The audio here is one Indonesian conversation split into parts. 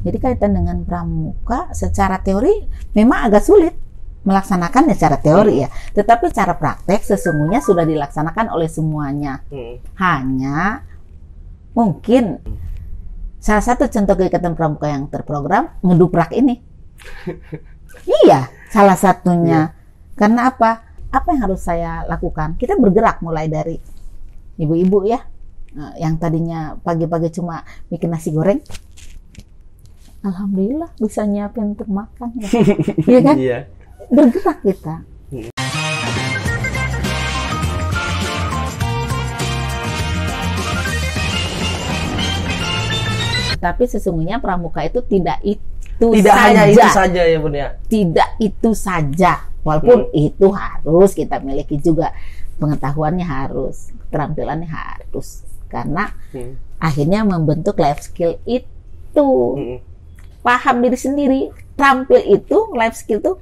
Jadi kaitan dengan pramuka secara teori memang agak sulit melaksanakannya secara teori ya. Tetapi secara praktek sesungguhnya sudah dilaksanakan oleh semuanya. Hanya mungkin salah satu contoh kegiatan pramuka yang terprogram ngeduprak ini. Iya, salah satunya. Karena apa? Apa yang harus saya lakukan? Kita bergerak mulai dari ibu-ibu ya, yang tadinya pagi-pagi cuma bikin nasi goreng. Alhamdulillah bisa nyiapin untuk makan ya. Iya kan? Iya. Bergerak kita. Tapi sesungguhnya pramuka itu tidak hanya itu saja ya Bun ya. Tidak itu saja. Walaupun itu harus kita miliki juga, pengetahuannya harus, keterampilannya harus, karena akhirnya membentuk life skill itu. Paham diri sendiri, tampil itu, life skill itu.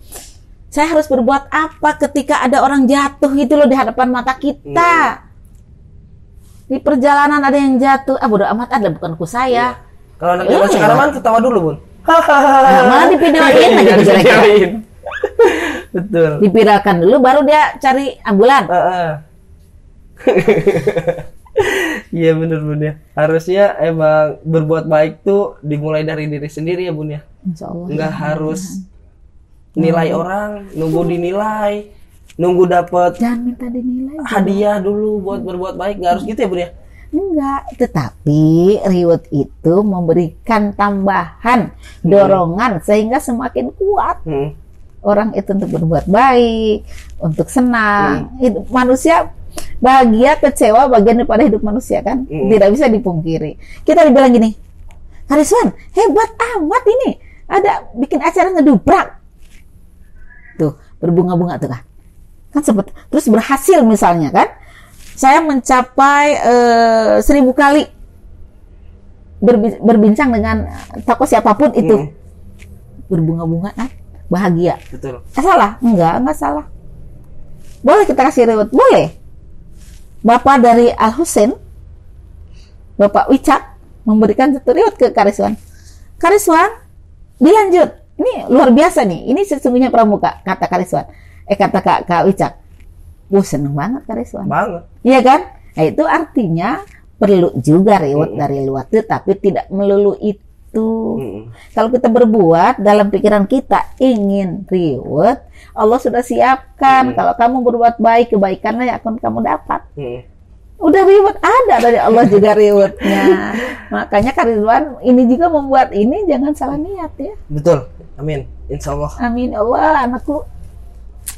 Saya harus berbuat apa ketika ada orang jatuh gitu loh di hadapan mata kita. Di perjalanan ada yang jatuh, bodo amat, ada bukanku saya. Kalau anak zaman sekarang kan ketawa dulu Bun. Malah divideoin aja jelek-jelek. Betul. Dipiralkan dulu baru dia cari ambulan. Iya benar Bun ya. Harusnya emang berbuat baik tuh dimulai dari diri sendiri ya Bun ya. Insyaallah. Enggak harus nilai orang, nunggu dinilai, nunggu dapat jangan minta dinilai hadiah dulu buat berbuat baik. Enggak harus gitu ya Bun ya. Enggak, tetapi reward itu memberikan tambahan dorongan sehingga semakin kuat. Orang itu untuk berbuat baik, untuk senang. Manusia bahagia, kecewa bagian daripada hidup manusia kan, tidak bisa dipungkiri. Kita dibilang gini, Kariswan hebat amat ini, ada bikin acara ngeduprak, tuh berbunga-bunga tuh kan sempet, terus berhasil misalnya kan, saya mencapai 1000 kali berbincang dengan tokoh siapapun itu, berbunga-bunga kan. Bahagia. Betul. Salah? Enggak salah. Boleh kita kasih reward? Boleh. Bapak dari Al Husain, Bapak Wicak memberikan satu reward ke Kariswan. Kariswan, dilanjut. Ini luar biasa nih. Ini sesungguhnya pramuka, kata Kariswan. Kata Kak Wicak. Seneng banget Kariswan. Banget. Iya kan? Nah, itu artinya perlu juga reward dari luar, tapi tidak melulu itu. Kalau kita berbuat dalam pikiran kita ingin reward, Allah sudah siapkan. Kalau kamu berbuat baik, kebaikanlah yang akan kamu dapat. Udah reward ada dari Allah juga rewardnya. Makanya Kariswan ini juga membuat ini jangan salah niat ya. Betul. Amin. Insya Allah. Amin Allah anakku.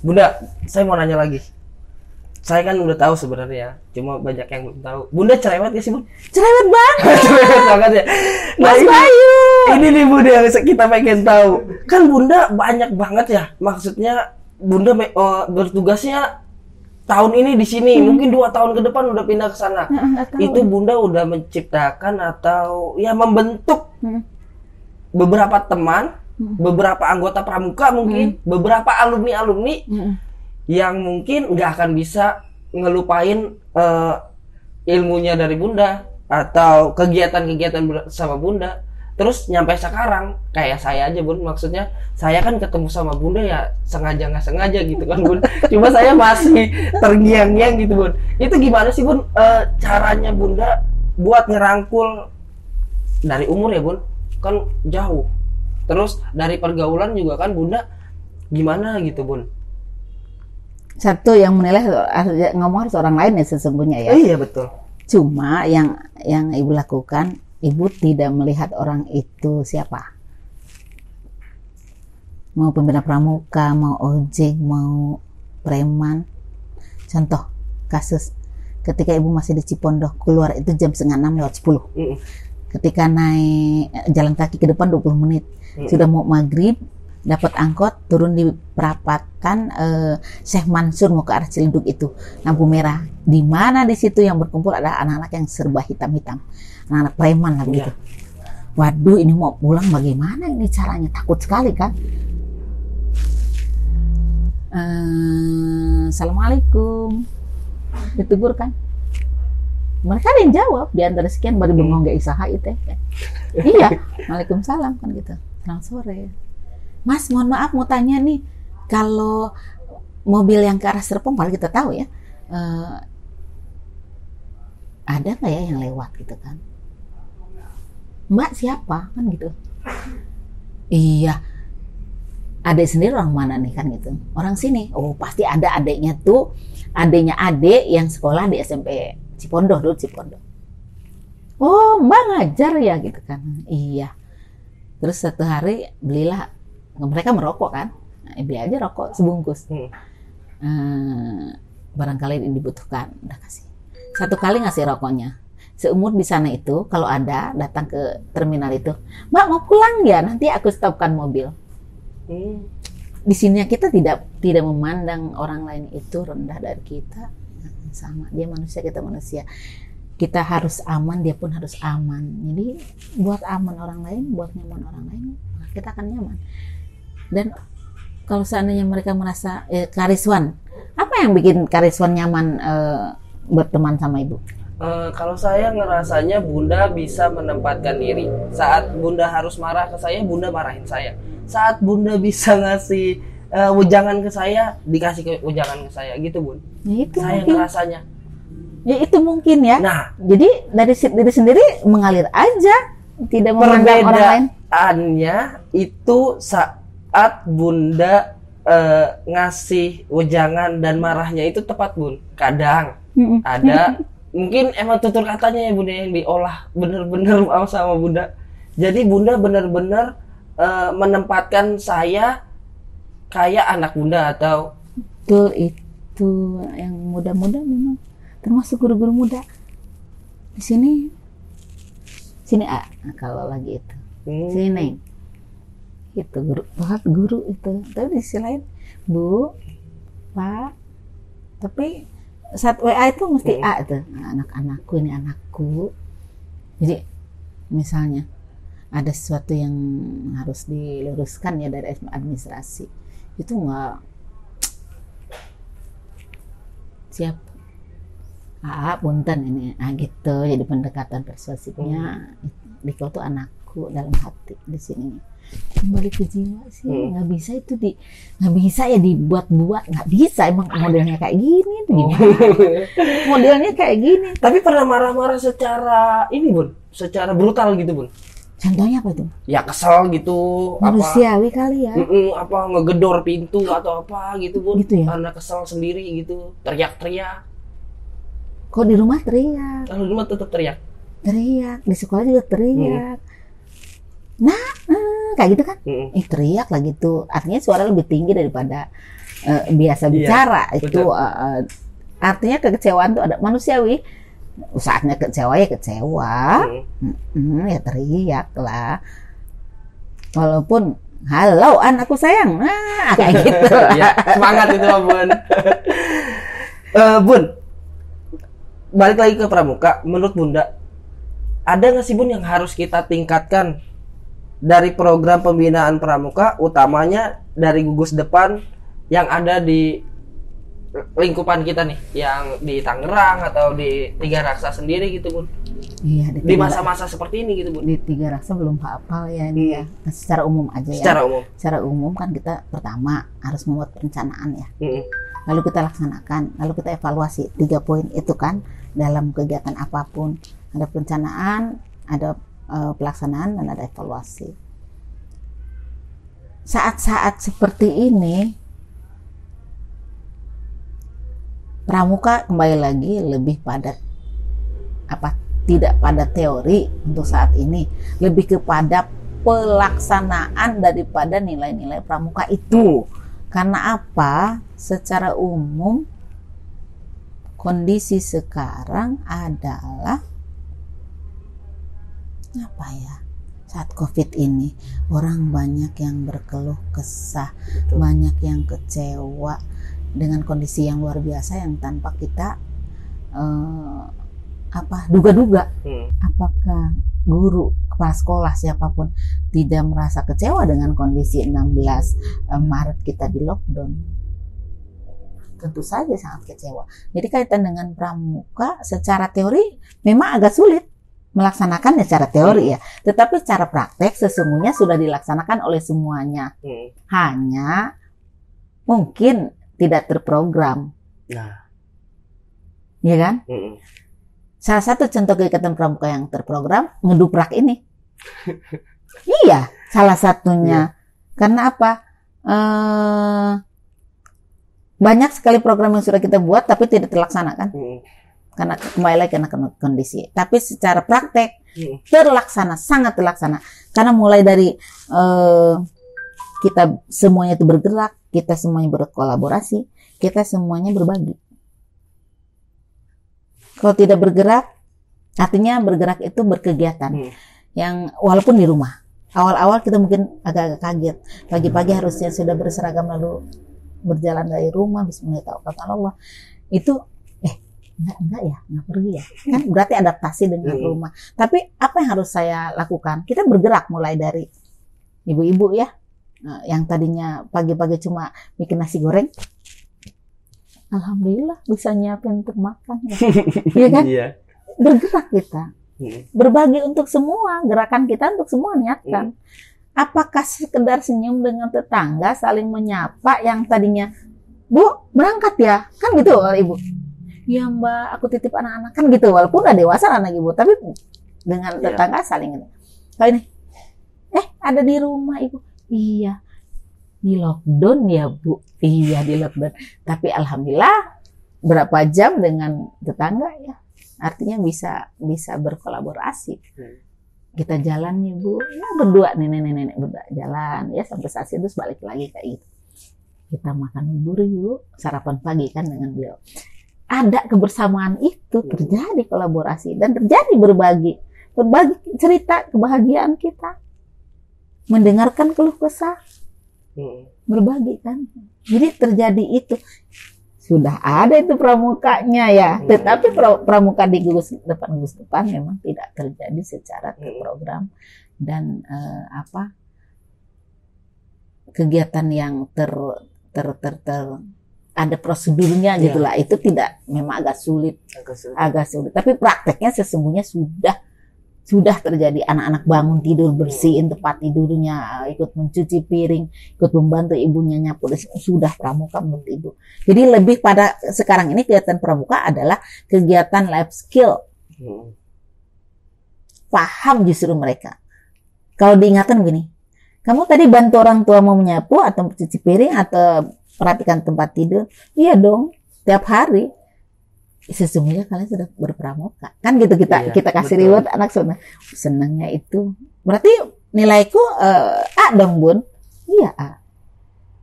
Bunda, saya mau nanya lagi. Saya kan udah tahu sebenarnya, cuma banyak yang belum tahu. Bunda cerewet gak sih Bun? Cerewet banget. Cerewet banget ya. Mas Bayu. Ini nih Bunda yang kita pengen tahu. Kan Bunda banyak banget ya. Maksudnya Bunda bertugasnya tahun ini di sini, mungkin 2 tahun ke depan udah pindah ke sana. Itu Bunda udah menciptakan atau ya membentuk beberapa teman, beberapa anggota pramuka mungkin, beberapa alumni yang mungkin nggak akan bisa ngelupain ilmunya dari Bunda atau kegiatan-kegiatan sama Bunda. Terus nyampe sekarang kayak saya aja Bun, maksudnya saya kan ketemu sama Bunda ya sengaja nggak sengaja gitu kan Bun. Cuma saya masih terngiang-ngiang gitu Bun. Itu gimana sih Bun caranya Bunda buat ngerangkul dari umur ya Bun? Kan jauh. Terus dari pergaulan juga kan Bunda gimana gitu Bun? Satu yang menilai ngomong harus orang lain ya sesungguhnya ya. Iya betul. Cuma yang Ibu lakukan, Ibu tidak melihat orang itu siapa. Mau pembina pramuka, mau ojek, mau preman. Contoh kasus ketika Ibu masih di Cipondoh, keluar itu jam 5:30 lewat 10. Ketika naik jalan kaki ke depan 20 menit. Sudah mau maghrib, dapat angkot, turun di perapatan Syekh Mansur mau ke arah Cilinduk itu, lampu merah. Di mana di situ yang berkumpul ada anak-anak yang serba hitam-hitam, anak-anak preman lah begitu. Waduh, ini mau pulang bagaimana ini caranya? Takut sekali kan. Assalamualaikum, ditegur kan. Mereka ada yang jawab di antara sekian baru bengong gak isaha itu. Iya, waalaikumsalam kan gitu. Selamat sore. Mas, mohon maaf mau tanya nih, kalau mobil yang ke arah Serpong paling kita tahu ya, ada nggak ya yang lewat gitu kan? Mbak siapa kan gitu? Iya, adik sendiri orang mana nih kan gitu? Orang sini. Oh pasti ada adiknya tuh, adiknya adik yang sekolah di SMP Cipondoh dulu Cipondoh. Oh Mbak ngajar ya gitu kan? Iya. Terus satu hari belilah, mereka merokok kan? Nah, beli aja rokok sebungkus. Barangkali dibutuhkan, udah kasih. Satu kali ngasih rokoknya. Seumur di sana itu, kalau ada datang ke terminal itu, Mbak mau pulang ya? Nanti aku stopkan mobil. Di sini kita tidak memandang orang lain itu rendah dari kita. Sama, dia manusia, kita manusia. Kita harus aman, dia pun harus aman. Jadi buat aman orang lain, buat nyaman orang lain, kita akan nyaman. Dan kalau seandainya mereka merasa Kariswan, apa yang bikin Kariswan nyaman berteman sama ibu? Kalau saya ngerasanya Bunda bisa menempatkan diri. Saat Bunda harus marah ke saya, Bunda marahin saya. Saat Bunda bisa ngasih wejangan ke saya, dikasih wejangan ke saya, gitu Bun. Ya, itu saya mungkin ngerasanya. Ya itu mungkin ya. Nah, jadi dari diri sendiri mengalir aja, tidak memandang orang lain. Perbedaannya itu saat Bunda ngasih wejangan dan marahnya itu tepat Bun. Kadang ada mungkin emang tutur katanya ya Bunda yang diolah bener-bener sama Bunda. Jadi Bunda bener-bener menempatkan saya kayak anak Bunda atau betul. Itu yang muda-muda memang termasuk guru-guru muda di sini A kalau lagi itu sini Neng itu guru itu, tapi di sisi lain Bu Pak, tapi saat WA itu mesti A itu, anak-anakku ini anakku. Jadi misalnya ada sesuatu yang harus diluruskan ya dari administrasi, itu enggak siap punten ini, gitu. Jadi pendekatan persuasifnya Diko tuh anakku dalam hati di sini. Kembali ke jiwa sih, nggak bisa itu nggak bisa ya dibuat-buat, nggak bisa, emang modelnya kayak gini tuh gimana? Modelnya kayak gini. Tapi pernah marah-marah secara ini Bun, secara brutal gitu Bun. Contohnya apa itu? Ya kesel gitu, manusiawi kali ya. Apa ngegedor pintu atau apa gitu Bun. Gitu ya? Karena kesel sendiri gitu, teriak-teriak. Kok di rumah teriak? Kalau di rumah tetap teriak. Teriak, di sekolah juga teriak. Nah, kayak gitu kan? Teriak lah gitu. Artinya suara lebih tinggi daripada biasa bicara. Itu artinya kekecewaan tuh ada manusiawi. Saatnya kecewa ya kecewa. Ya teriak lah. Walaupun halo anakku sayang, nah kayak gitu. Ya, semangat itu Bun. Bun, balik lagi ke pramuka, menurut Bunda ada nggak sih Bun yang harus kita tingkatkan dari program pembinaan pramuka, utamanya dari gugus depan yang ada di lingkupan kita nih, yang di Tangerang atau di Tiga Raksa sendiri gitu Bun? Iya, di masa-masa seperti ini gitu Bun. Di Tiga Raksa belum hafal ya ini ya. Secara umum aja ya. Secara umum kan kita pertama harus membuat perencanaan ya. Lalu kita laksanakan, lalu kita evaluasi 3 poin itu kan dalam kegiatan apapun. Ada perencanaan, ada pelaksanaan, dan ada evaluasi. Saat-saat seperti ini pramuka kembali lagi lebih pada tidak pada teori untuk saat ini, lebih kepada pelaksanaan daripada nilai-nilai pramuka itu. Karena apa? Secara umum kondisi sekarang adalah apa ya? Saat COVID ini orang banyak yang berkeluh kesah, banyak yang kecewa dengan kondisi yang luar biasa yang tanpa kita duga-duga. Apakah guru, kepala sekolah, siapapun tidak merasa kecewa dengan kondisi 16 Maret kita di lockdown? Tentu saja sangat kecewa. Jadi kaitan dengan pramuka secara teori memang agak sulit melaksanakannya secara teori ya, tetapi secara praktek sesungguhnya sudah dilaksanakan oleh semuanya. Hanya mungkin tidak terprogram. Nah, ya kan? Salah satu contoh kegiatan pramuka yang terprogram ngeduprak ini. Iya, salah satunya. Karena apa? Banyak sekali program yang sudah kita buat tapi tidak terlaksana kan? Karena kembali lagi karena kondisi. Tapi secara praktek terlaksana, sangat terlaksana. Karena mulai dari kita semuanya itu bergerak, kita semuanya berkolaborasi, kita semuanya berbagi. Kalau tidak bergerak, artinya bergerak itu berkegiatan. Yang walaupun di rumah. Awal-awal kita mungkin agak kaget. Pagi-pagi harusnya sudah berseragam lalu berjalan dari rumah, bismillahirrahmanirrahim. Itu nggak pergi ya. Kan berarti adaptasi dengan rumah. Tapi apa yang harus saya lakukan? Kita bergerak mulai dari ibu-ibu ya. Yang tadinya pagi-pagi cuma bikin nasi goreng. Alhamdulillah bisa nyiapin untuk makan. Iya kan? Bergerak kita. Berbagi untuk semua. Gerakan kita untuk semua niatkan. Apakah sekedar senyum dengan tetangga, saling menyapa yang tadinya, Bu, berangkat ya? Kan gitu ibu. Ya Mbak, aku titip anak-anak. Kan gitu, walaupun udah dewasa anak ibu. Tapi dengan tetangga saling gitu. Kalau ini, ada di rumah ibu. Iya, di lockdown ya Bu. Iya, di lockdown. Tapi alhamdulillah, berapa jam dengan tetangga ya. Artinya bisa berkolaborasi. Kita jalan nih Bu, ya berdua nenek-nenek berdua jalan ya sampai stasiun terus balik lagi kayak gitu. Kita makan bubur yuk, sarapan pagi kan dengan beliau. Ada kebersamaan itu, terjadi kolaborasi dan terjadi berbagi cerita kebahagiaan kita, mendengarkan keluh kesah, berbagi kan. Jadi terjadi itu. Sudah ada itu pramukanya ya, tetapi pramuka di depan gugus depan memang tidak terjadi secara terprogram dan kegiatan yang ada prosedurnya gitulah, itu tidak, memang agak sulit. Tapi prakteknya sesungguhnya sudah terjadi. Anak-anak bangun tidur, bersihin tempat tidurnya, ikut mencuci piring, ikut membantu ibunya nyapu, sudah pramuka menurut ibu. Jadi lebih pada sekarang ini kegiatan pramuka adalah kegiatan life skill. Paham justru mereka. Kalau diingatkan begini, kamu tadi bantu orang tua mau menyapu atau mencuci piring atau perhatikan tempat tidur? Iya dong, tiap hari. Sesungguhnya kalian sudah berpramuka kan gitu, kita kasih reward anak senangnya itu berarti nilaiku A dong Bun. Iya A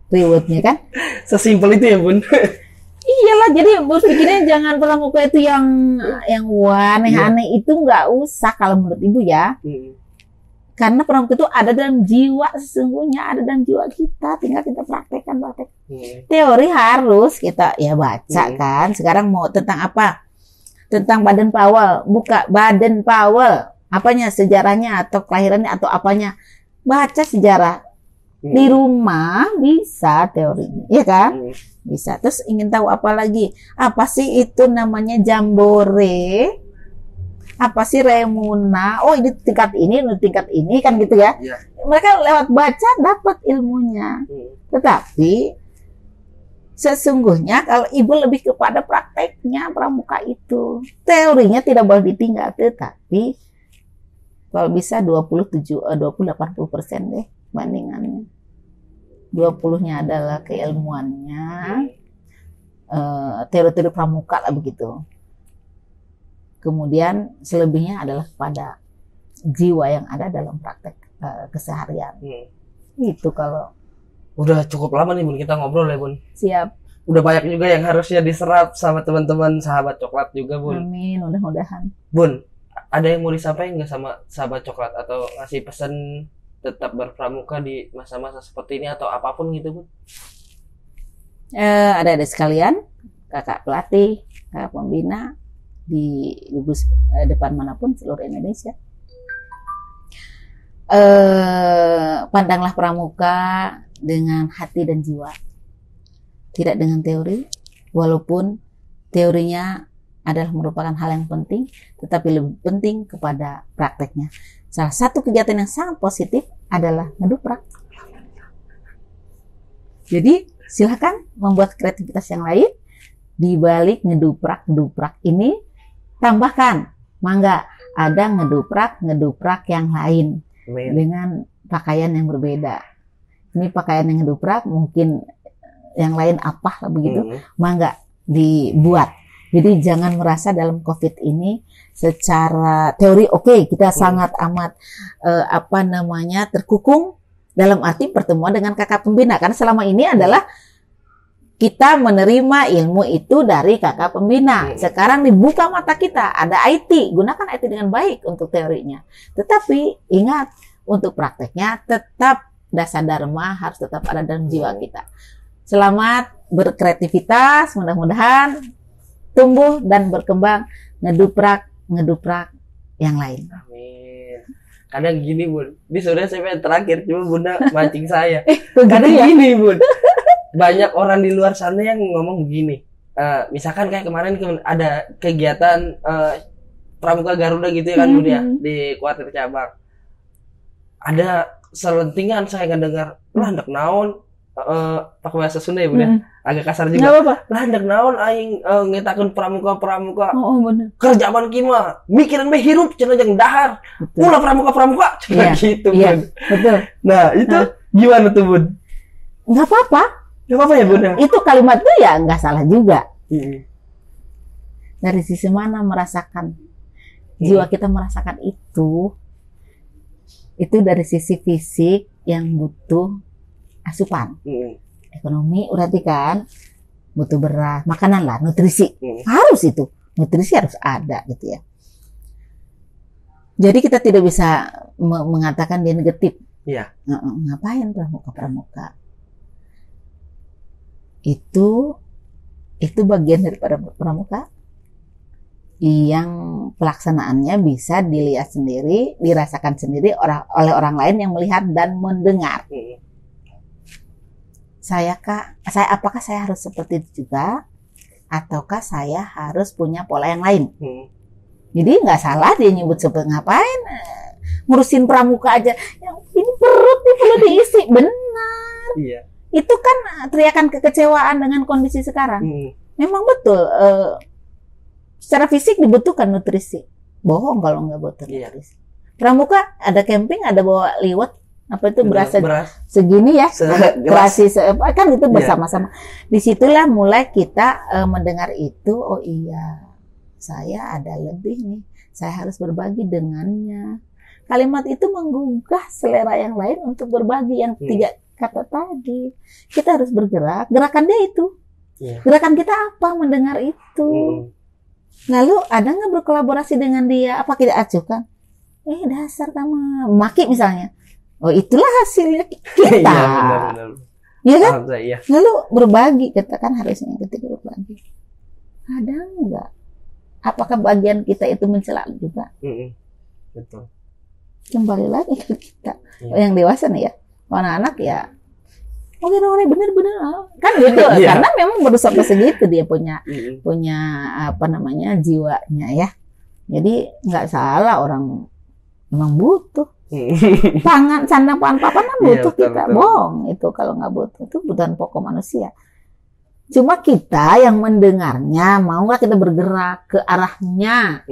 rewardnya kan sesimpel itu ya Bun. Iyalah, jadi Bun pikirnya jangan pramuka itu yang aneh-aneh itu nggak usah kalau menurut ibu ya. Karena pramuka itu ada dalam jiwa, sesungguhnya ada dalam jiwa kita, tinggal kita praktekkan. Teori harus kita ya baca kan. Sekarang mau tentang apa? Tentang Baden Powell, buka Baden Powell, apanya, sejarahnya atau kelahirannya atau apanya. Baca sejarah. Di rumah bisa teorinya, ya kan? Bisa. Terus ingin tahu apa lagi? Apa sih itu namanya jambore? Apa sih remuna? Oh ini tingkat ini kan gitu ya. Mereka lewat baca dapat ilmunya. Tetapi sesungguhnya kalau ibu lebih kepada prakteknya pramuka itu. Teorinya tidak boleh ditinggal, tetapi kalau bisa 20-80% deh bandingannya. 20-nya adalah keilmuannya, teori-teori pramuka lah begitu. Kemudian selebihnya adalah pada jiwa yang ada dalam praktek keseharian. Itu kalau udah cukup lama nih Bun kita ngobrol ya Bun. Siap. Udah banyak juga yang harusnya diserap sama teman-teman sahabat coklat juga Bun. Amin, mudah-mudahan. Bun, ada yang mau disampaikan nggak sama sahabat coklat atau ngasih pesan tetap berpramuka di masa-masa seperti ini atau apapun gitu Bun? Ada sekalian, kakak pelatih, kakak pembina di gugus depan manapun seluruh Indonesia. Pandanglah pramuka dengan hati dan jiwa, tidak dengan teori, walaupun teorinya adalah merupakan hal yang penting, tetapi lebih penting kepada prakteknya. Salah satu kegiatan yang sangat positif adalah ngeduprak. Jadi silakan membuat kreativitas yang lain di balik ngeduprak ini. Tambahkan, mangga ada ngeduprak yang lain dengan pakaian yang berbeda. Ini pakaian yang ngeduprak, mungkin yang lain apa lah begitu, mangga dibuat. Jadi jangan merasa dalam COVID ini secara teori kita sangat amat terkukung dalam arti pertemuan dengan kakak pembina, karena selama ini adalah kita menerima ilmu itu dari kakak pembina. Sekarang dibuka mata kita, ada IT, gunakan IT dengan baik untuk teorinya. Tetapi ingat, untuk prakteknya tetap dasar dharma harus tetap ada dalam jiwa kita. Selamat berkreativitas, mudah-mudahan tumbuh dan berkembang, ngeduprak yang lain. Amin. Kadang gini Bun, ini sebenarnya saya terakhir, cuma Bunda mancing saya. Kadang gini Bun, banyak orang di luar sana yang ngomong begini. Misalkan kayak kemarin ada kegiatan Pramuka Garuda gitu ya kan Bun ya, di kuartir cabang. Ada selentingan saya ngedengar, hendak naon, pakai bahasa Sunda ya Bun ya, agak kasar juga. Lah hendak naon aing ngetakeun pramuka. Bener. Kerjaan kima mikirin mah hirup cenah jeung dahar. Ulah pramuka cenah gitu Bun. Betul. Nah, itu gimana tuh Bun? Enggak apa-apa ya Bun ya? Itu kalimat itu ya enggak salah juga. Dari sisi mana merasakan jiwa kita merasakan itu dari sisi fisik yang butuh asupan. Ekonomi berarti kan butuh beras, makanan lah, nutrisi. Harus itu. Nutrisi harus ada gitu ya. Jadi kita tidak bisa mengatakan dia negatif. Iya. Ngapain pramuka? Itu bagian daripada pramuka yang pelaksanaannya bisa dilihat sendiri, dirasakan sendiri oleh orang lain yang melihat dan mendengar. Apakah saya harus seperti itu juga, ataukah saya harus punya pola yang lain? Jadi nggak salah dia nyebut seperti ngapain ngurusin pramuka aja, yang ini perlu diisi, benar. Iya. Itu kan teriakan kekecewaan dengan kondisi sekarang. Memang betul, secara fisik dibutuhkan nutrisi. Bohong kalau nggak butuh nutrisi. Pramuka ada camping, ada bawa liwet, apa itu beras segini ya, terasi kan itu bersama-sama. Disitulah mulai kita mendengar itu, oh iya, saya ada lebih nih, saya harus berbagi dengannya. Kalimat itu menggugah selera yang lain untuk berbagi yang tiga kata tadi. Kita harus bergerak, gerakan dia itu. Gerakan kita apa? Mendengar itu. Lalu ada nggak berkolaborasi dengan dia? Apa kita acuhkan? Dasar kamu maki misalnya. Oh, itulah hasilnya kita. Benar. Iya kan? Lalu berbagi, kita kan harusnya ketika berbagi. Ada enggak? Apakah bagian kita itu mencela juga? Betul. Kembali lagi ke kita. Yang dewasa nih ya. Anak-anak ya. Orang bener-bener kan gitu. Karena memang baru sampai segitu dia punya jiwanya ya. Jadi nggak salah, orang memang butuh. Sandang pangan papan kan butuh kita. Bohong itu kalau nggak butuh. Itu kebutuhan pokok manusia. Cuma kita yang mendengarnya, mau nggak kita bergerak ke arahnya,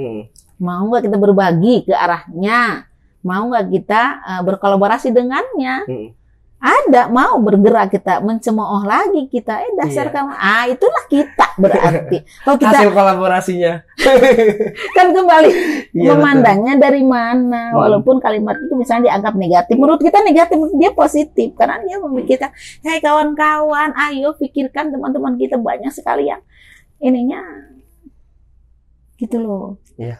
mau nggak kita berbagi ke arahnya, mau nggak kita berkolaborasi dengannya. Ada mau bergerak kita, mencemooh lagi kita, dasar kamu, itulah kita berarti. Kalau kita hasil kolaborasinya kan kembali memandangnya dari mana, walaupun kalimat itu misalnya dianggap negatif, menurut kita negatif, dia positif karena dia memikirkan, hey kawan-kawan, ayo pikirkan teman-teman kita banyak sekali yang ininya, gitu loh. Iya,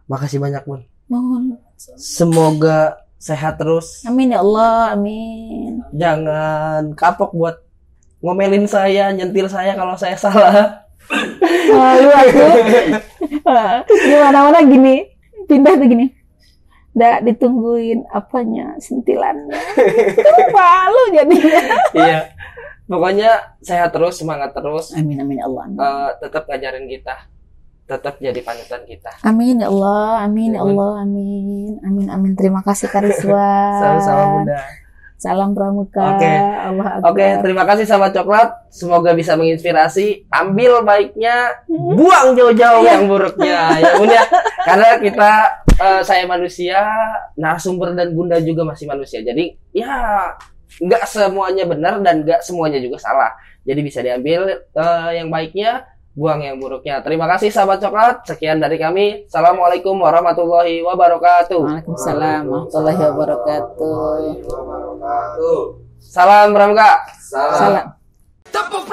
makasih banyak Bun. Mohon. Semoga sehat terus. Amin ya Allah, amin. Jangan kapok buat ngomelin saya, nyentil saya kalau saya salah. Lu aku gimana-mana gini, pindah tuh gini. Nggak ditungguin apanya, sentilannya. Malu jadinya. Iya. Pokoknya sehat terus, semangat terus. Amin ya Allah. Amin. Tetap ngajarin kita tetap jadi panutan kita. Amin ya Allah, amin ya Allah, amin, amin, amin. Terima kasih Kak Rizwan. Sama-sama Bunda. Salam Pramuka. Oke. Allah Akbar. Oke, terima kasih sahabat coklat. Semoga bisa menginspirasi. Ambil baiknya, buang jauh-jauh yang buruknya. Ya Bunda. Karena kita saya manusia, narasumber dan Bunda juga masih manusia. Jadi ya nggak semuanya benar dan nggak semuanya juga salah. Jadi bisa diambil yang baiknya, buang yang buruknya. Terima kasih sahabat coklat. Sekian dari kami. Assalamualaikum warahmatullahi wabarakatuh. Waalaikumsalam warahmatullahi wabarakatuh. Salam Pramuka. Salam. Tepuk